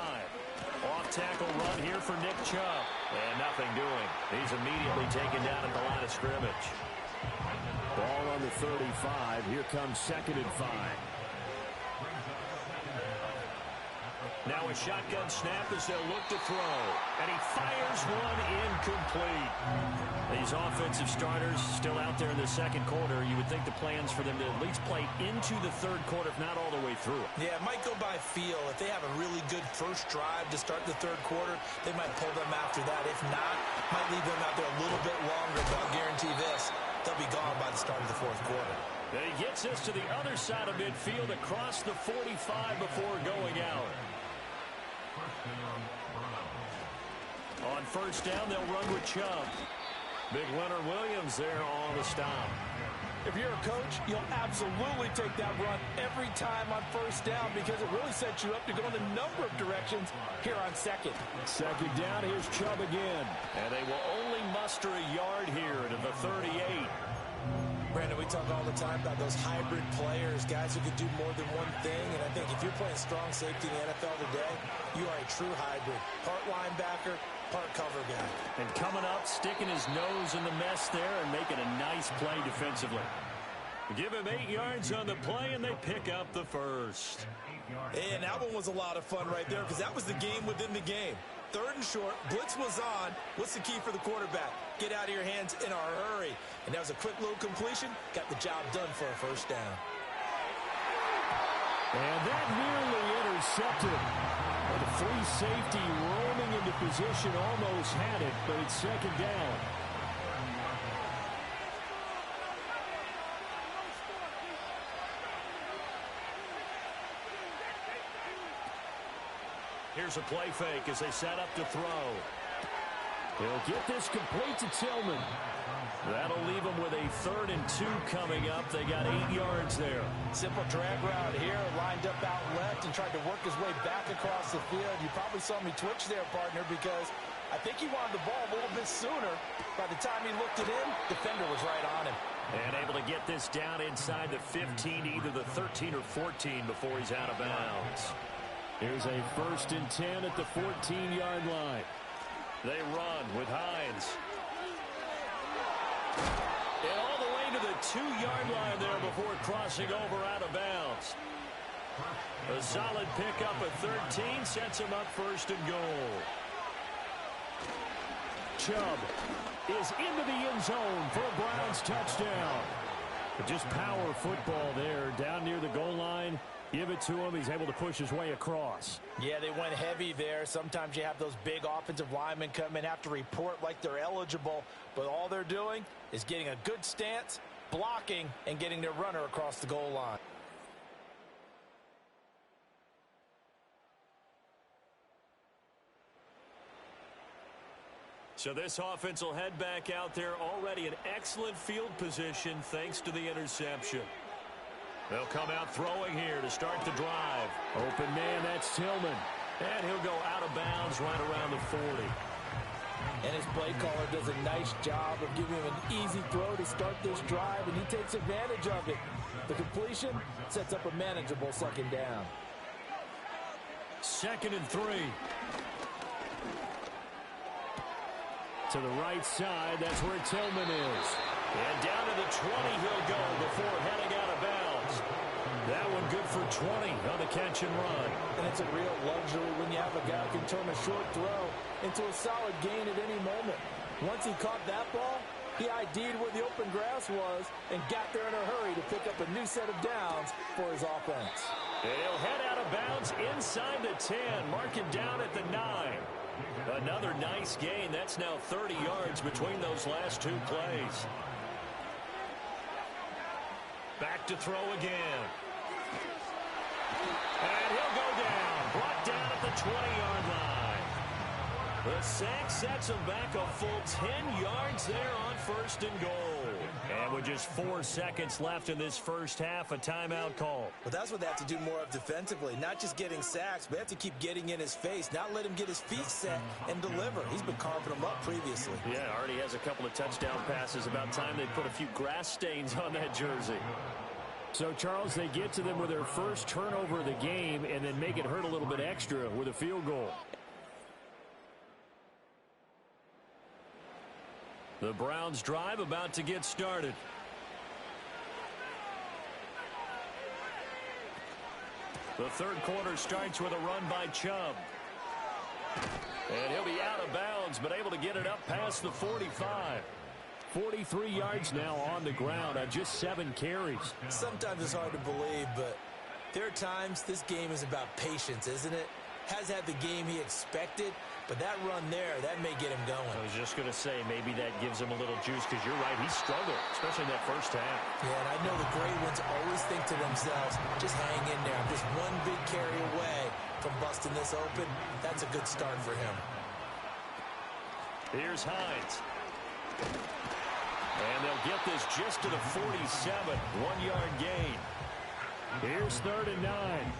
Off-tackle run here for Nick Chubb. And nothing doing. He's immediately taken down at the line of scrimmage. Ball on the 35. Here comes 2nd and 5. Now a shotgun snap as they'll look to throw. And he fires one incomplete. These offensive starters still out there in the second quarter. You would think the plans for them to at least play into the third quarter, if not all the way through. Yeah, it might go by feel. If they have a really good first drive to start the third quarter, they might pull them after that. If not, might leave them out there a little bit longer, but I'll guarantee this, they'll be gone by the start of the fourth quarter. And he gets us to the other side of midfield across the 45 before going out. On first down, they'll run with Chubb. Big Leonard Williams there on the stop. If you're a coach, you'll absolutely take that run every time on first down because it really sets you up to go in a number of directions here on second. Second down, here's Chubb again. And they will only muster a yard here to the 38. Brandon, we talk all the time about those hybrid players, guys who can do more than one thing, and I think if you're playing strong safety in the NFL today, you are a true hybrid. Part linebacker, part cover guy. And coming up, sticking his nose in the mess there and making a nice play defensively. Give him 8 yards on the play, and they pick up the first. And that one was a lot of fun right there because that was the game within the game. Third and short, blitz was on. What's the key for the quarterback? Get out of your hands in a hurry. And that was a quick little completion. Got the job done for a first down. And that nearly intercepted. The free safety roaming into position almost had it, but it's second down. Here's a play fake as they set up to throw. He'll get this complete to Tillman. That'll leave them with a 3rd and 2 coming up. They got 8 yards there. Simple drag route here, lined up out left and tried to work his way back across the field. You probably saw me twitch there, partner, because I think he wanted the ball a little bit sooner. By the time he looked it in, defender was right on him. And able to get this down inside the 15, either the 13 or 14 before he's out of bounds. Here's a 1st and 10 at the 14-yard line. They run with Hines. And all the way to the 2-yard line there before crossing over out of bounds. A solid pickup at 13 sets him up 1st and goal. Chubb is into the end zone for a Browns touchdown. But just power football there down near the goal line. Give it to him. He's able to push his way across. Yeah, they went heavy there. Sometimes you have those big offensive linemen come in, have to report like they're eligible. But all they're doing is getting a good stance, blocking, and getting their runner across the goal line. So this offense will head back out there, already in excellent field position thanks to the interception. They'll come out throwing here to start the drive. Open man, that's Tillman. And he'll go out of bounds right around the 40. And his play caller does a nice job of giving him an easy throw to start this drive, and he takes advantage of it. The completion sets up a manageable 2nd down. 2nd and 3. To the right side, that's where Tillman is. And down to the 20 he'll go before heading out of bounds. That one good for 20 on the catch and run. And it's a real luxury when you have a guy who can turn a short throw into a solid gain at any moment. Once he caught that ball, he ID'd where the open grass was and got there in a hurry to pick up a new set of downs for his offense. And he'll head out of bounds inside the 10, mark him down at the 9. Another nice gain. That's now 30 yards between those last 2 plays. Back to throw again. And he'll go down. Brought down at the 20-yard line. The sack sets him back a full 10 yards there on 1st and goal. And with just 4 seconds left in this first half, a timeout call. But that's what they have to do more of defensively. Not just getting sacks, but they have to keep getting in his face. Not let him get his feet set and deliver. He's been carving them up previously. Yeah, already has a couple of touchdown passes. About time they put a few grass stains on that jersey. So, Charles, they get to them with their first turnover of the game and then make it hurt a little bit extra with a field goal. The Browns drive about to get started. The third quarter starts with a run by Chubb. And he'll be out of bounds, but able to get it up past the 45. 43 yards now on the ground on just 7 carries. Sometimes it's hard to believe, but there are times this game is about patience, isn't it? Has had the game he expected, but that run there, that may get him going. I was just going to say, maybe that gives him a little juice, because you're right, he struggled, especially in that first half. Yeah, and I know the great ones always think to themselves, just hang in there. I'm just one big carry away from busting this open. That's a good start for him. Here's Hines. And they'll get this just to the 47, 1-yard gain. Here's 3rd and 9.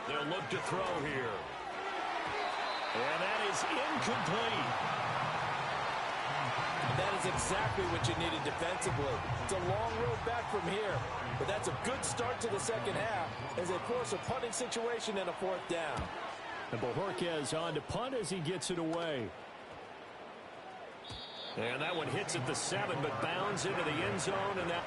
They'll look to throw here. And that is incomplete. That is exactly what you needed defensively. It's a long road back from here, but that's a good start to the second half as they force a punting situation and a 4th down. And Bojorquez on to punt as he gets it away. And that one hits at the 7, but bounds into the end zone, and that...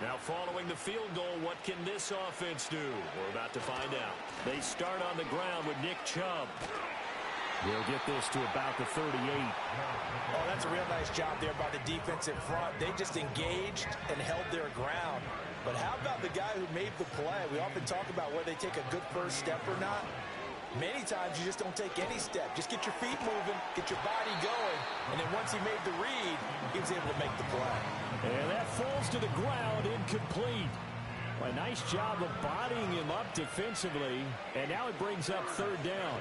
Now following the field goal, what can this offense do? We're about to find out. They start on the ground with Nick Chubb. They'll get this to about the 38. Oh, that's a real nice job there by the defense in front. They just engaged and held their ground. But how about the guy who made the play? We often talk about whether they take a good first step or not. Many times you just don't take any step. Just get your feet moving, get your body going, and then once he made the read, he was able to make the play. And that falls to the ground, incomplete. A nice job of bodying him up defensively, and now it brings up 3rd down.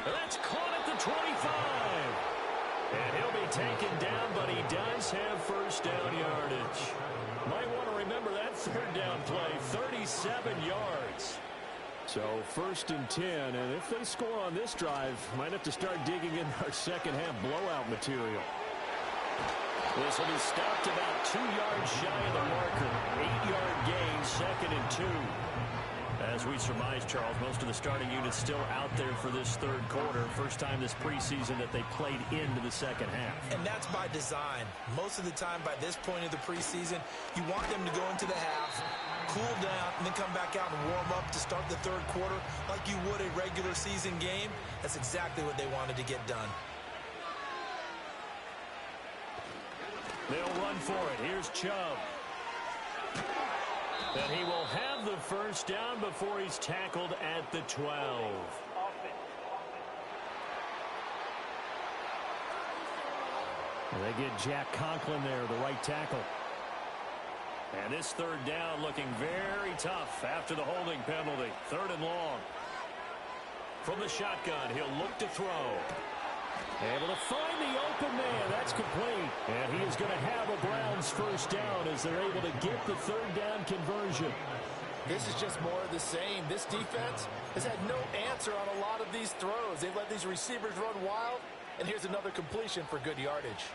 That's caught at the 25. And he'll be taken down, but he does have first down yardage. Might want to remember that 3rd down play, 37 yards. So 1st and 10, and if they score on this drive, might have to start digging in our second half blowout material. This will be stopped about 2 yards shy of the marker. 8-yard gain, 2nd and 2. As we surmise, Charles, most of the starting units still out there for this 3rd quarter. First time this preseason that they played into the second half. And that's by design. Most of the time by this point of the preseason, you want them to go into the half, cool down, and then come back out and warm up to start the 3rd quarter like you would a regular season game. That's exactly what they wanted to get done. They'll run for it. Here's Chubb. And he will have the first down before he's tackled at the 12. And they get Jack Conklin there, the right tackle. And this 3rd down looking very tough after the holding penalty. 3rd and long. From the shotgun, he'll look to throw. Able to find the open man. That's complete. And he is going to have a Browns first down as they're able to get the 3rd down conversion. This is just more of the same. This defense has had no answer on a lot of these throws. They've let these receivers run wild. And here's another completion for good yardage.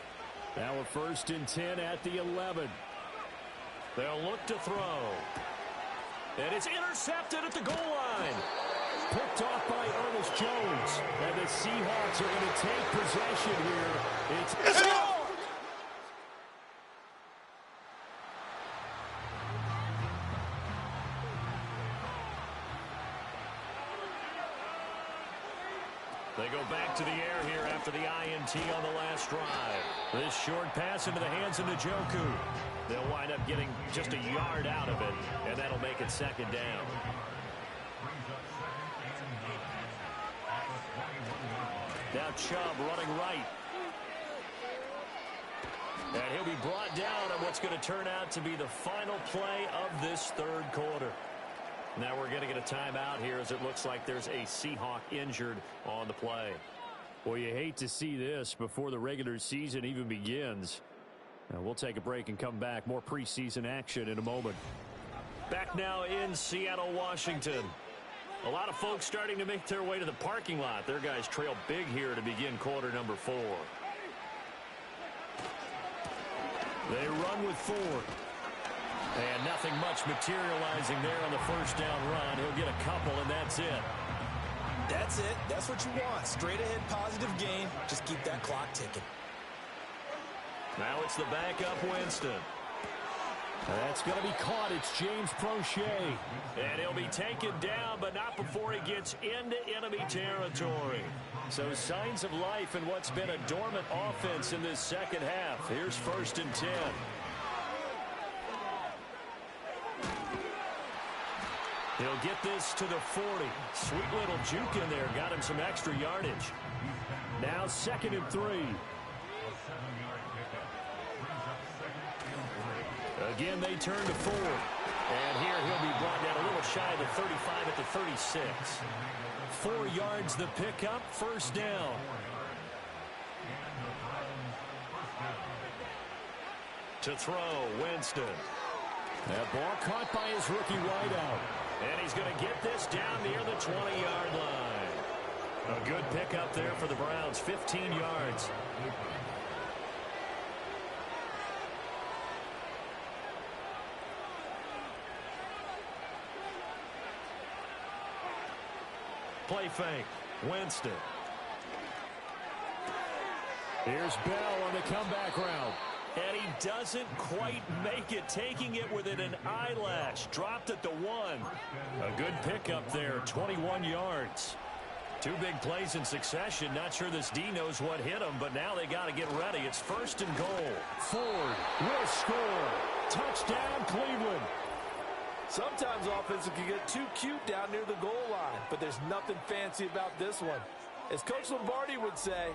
Now a 1st and 10 at the 11. They'll look to throw. And it's intercepted at the goal line. Picked off by Ernest Jones. And the Seahawks are going to take possession here. It's They go back to the air here after the INT on the last drive. This short pass into the hands of Njoku. They'll wind up getting just a yard out of it, and that'll make it 2nd down. Now Chubb running right. And he'll be brought down on what's going to turn out to be the final play of this 3rd quarter. Now we're going to get a timeout here as it looks like there's a Seahawk injured on the play. Well, you hate to see this before the regular season even begins. Now we'll take a break and come back. More preseason action in a moment. Back now in Seattle, Washington. A lot of folks starting to make their way to the parking lot. Their guys trail big here to begin quarter number 4. They run with 4. And nothing much materializing there on the first down run. He'll get a couple, and that's it. That's it. That's what you want. Straight ahead, positive gain. Just keep that clock ticking. Now it's the backup Winston. That's going to be caught. It's James Prochet. And he'll be taken down, but not before he gets into enemy territory. So signs of life in what's been a dormant offense in this second half. Here's 1st and 10. He'll get this to the 40. Sweet little juke in there. Got him some extra yardage. Now 2nd and 3. Again, they turn to Ford. And here he'll be brought down a little shy of the 35 at the 36. 4 yards the pickup, 1st down. To throw, Winston. That ball caught by his rookie wideout. And he's going to get this down near the 20-yard line. A good pickup there for the Browns, 15 yards. Play fake. Winston. Here's Bell on the comeback route. And he doesn't quite make it, taking it within an eyelash. Dropped at the 1. A good pickup there, 21 yards. 2 big plays in succession. Not sure this D knows what hit him, but now they got to get ready. It's 1st and goal. Ford will score. Touchdown, Cleveland. Sometimes offenses can get too cute down near the goal line, but there's nothing fancy about this one. As Coach Lombardi would say,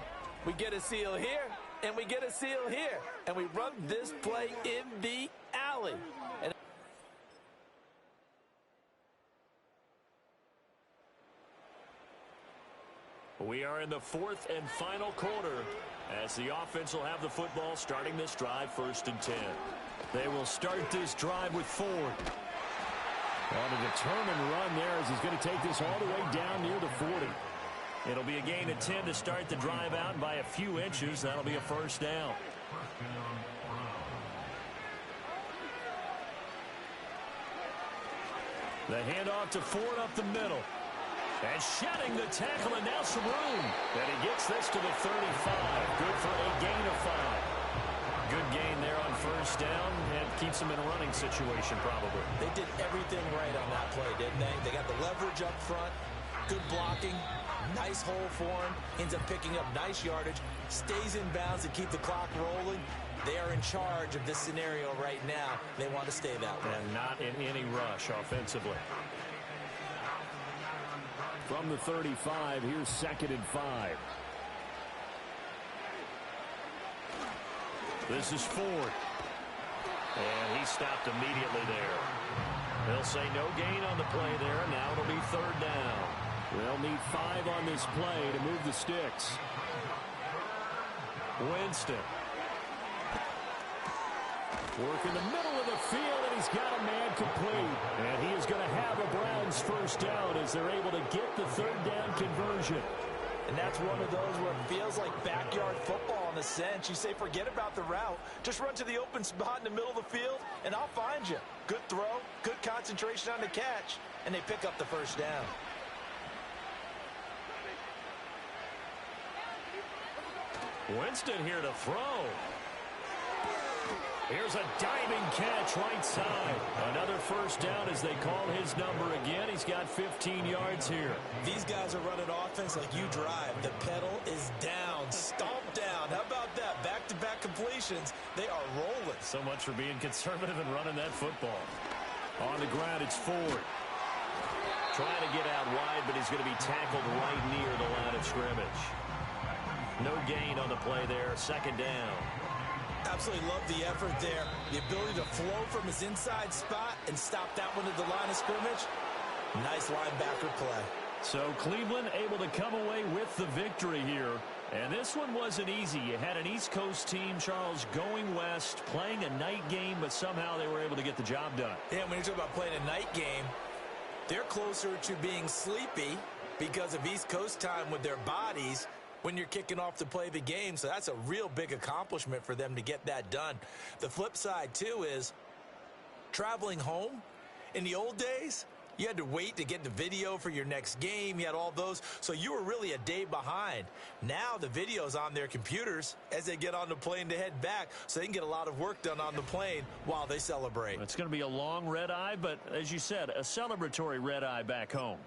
we get a seal here, and we get a seal here, and we run this play in the alley. And we are in the 4th and final quarter as the offense will have the football starting this drive, 1st and 10. They will start this drive with Ford. On a determined run there as he's going to take this all the way down near the 40. It'll be a gain of 10 to start the drive out, and by a few inches, that'll be a 1st down. The handoff to Ford up the middle. And shedding the tackle, and now some room. And he gets this to the 35. Good for a gain of 5. Good gain there on 1st down, and keeps them in a running situation probably. They did everything right on that play, didn't they? They got the leverage up front, good blocking, nice hole for him, ends up picking up nice yardage, stays in bounds to keep the clock rolling. They are in charge of this scenario right now. They want to stay that way. And not in any rush offensively. From the 35, here's 2nd and 5. This is Ford. And he stopped immediately there. They'll say no gain on the play there. Now it'll be 3rd down. They'll need 5 on this play to move the sticks. Winston. Work in the middle of the field, and he's got a man complete. And he is going to have a Browns 1st down as they're able to get the 3rd down conversion. And that's one of those where it feels like backyard football in a sense. You say, forget about the route. Just run to the open spot in the middle of the field, and I'll find you. Good throw, good concentration on the catch, and they pick up the 1st down. Winston here to throw. Here's a diving catch right side. Another 1st down as they call his number again. He's got 15 yards here. These guys are running offense like you drive. The pedal is down, stomped down. How about that? Back-to-back completions. They are rolling. So much for being conservative and running that football. On the ground, it's Ford. Trying to get out wide, but he's going to be tackled right near the line of scrimmage. No gain on the play there. 2nd down. Absolutely love the effort there. The ability to flow from his inside spot and stop that one at the line of scrimmage. Nice linebacker play. So Cleveland able to come away with the victory here. And this one wasn't easy. You had an East Coast team, Charles, going west, playing a night game, but somehow they were able to get the job done. Yeah, when you're talking about playing a night game, they're closer to being sleepy because of East Coast time with their bodies when you're kicking off to play the game. So that's a real big accomplishment for them to get that done. The flip side, too, is traveling home. In the old days, you had to wait to get the video for your next game. You had all those, so you were really a day behind. Now the video's on their computers as they get on the plane to head back, so they can get a lot of work done on the plane while they celebrate. It's going to be a long red eye, but as you said, a celebratory red eye back home.